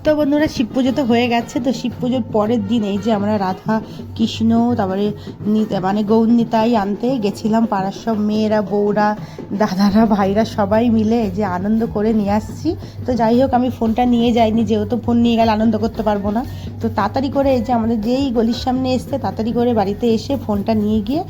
তো বন্ধুরা শিব পুজো তো হয়ে গেছে। তো শিব পুজোর পরের দিন এই যে আমরা রাধা কৃষ্ণ তারপরে মানে গৌরনিতাই আনতে গেছিলাম। পাড়ার সব মেয়েরা, বউরা, দাদারা, ভাইরা সবাই মিলে যে আনন্দ করে নিয়ে আসছি। তো যাই হোক, আমি ফোনটা নিয়ে যাইনি, যেহেতু ফোন নিয়ে গেলে আনন্দ করতে পারবো না। তো তাড়াতাড়ি করে এই যে আমাদের যেই গলির সামনে এসছে, তাড়াতাড়ি করে বাড়িতে এসে ফোনটা নিয়ে গিয়ে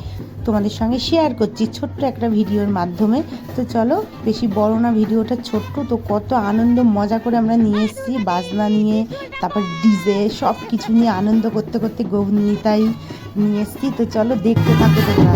তোমাদের সঙ্গে শেয়ার করছি ছোট্ট একটা ভিডিওর মাধ্যমে। তো চলো, বেশি বড় না, ভিডিওটা ছোট্ট। তো কত আনন্দ মজা করে আমরা নিয়ে এসেছি, বাজনা নিয়ে, তারপর ডিজে, সব কিছু নিয়ে আনন্দ করতে করতে গৌরনিতাই নিয়ে এসেছি। তো চলো দেখতে থাকো তোমরা।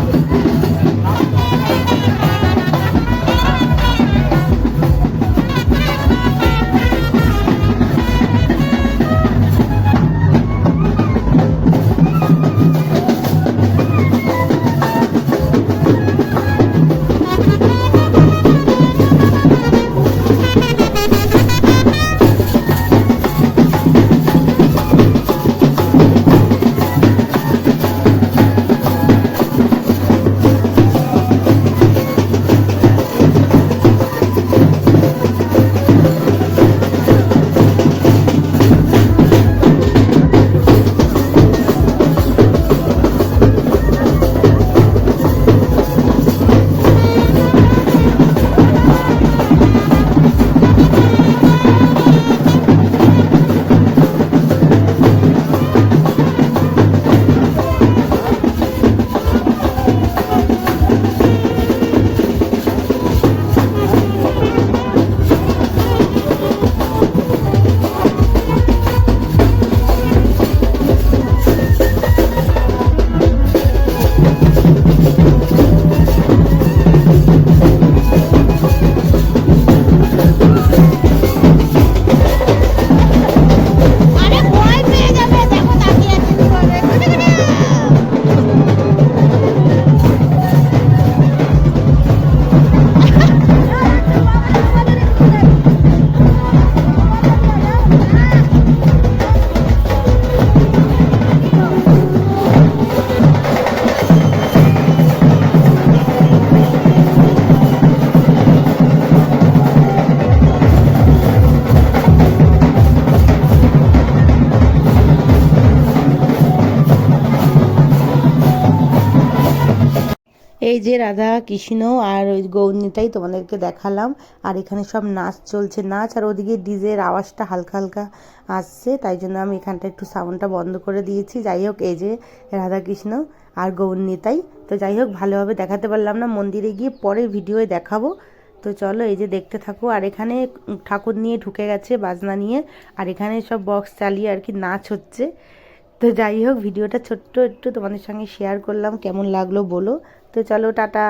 এই যে রাধা কৃষ্ণ আর ওই গৌরনিতাই তোমাদেরকে দেখালাম। আর এখানে সব নাচ চলছে, নাচ, আর ওদিকে ডিজের আওয়াজটা হালকা হালকা আসছে, তাই জন্য আমি এখানটা একটু সাউন্ডটা বন্ধ করে দিয়েছি। যাই হোক, এই যে রাধা কৃষ্ণ আর গৌরনিতাই। তো যাই হোক, ভালোভাবে দেখাতে পারলাম না, মন্দিরে গিয়ে পরে ভিডিওয়ে দেখাবো। তো চলো, এই যে দেখতে থাকো। আর এখানে ঠাকুর নিয়ে ঢুকে গেছে বাজনা নিয়ে, আর এখানে সব বক্স চালিয়ে আর কি নাচ হচ্ছে। তো যাই হোক, ভিডিওটা ছোট্ট একটু তোমাদের সঙ্গে শেয়ার করলাম, কেমন লাগলো বলো। তো চলো, টাটা।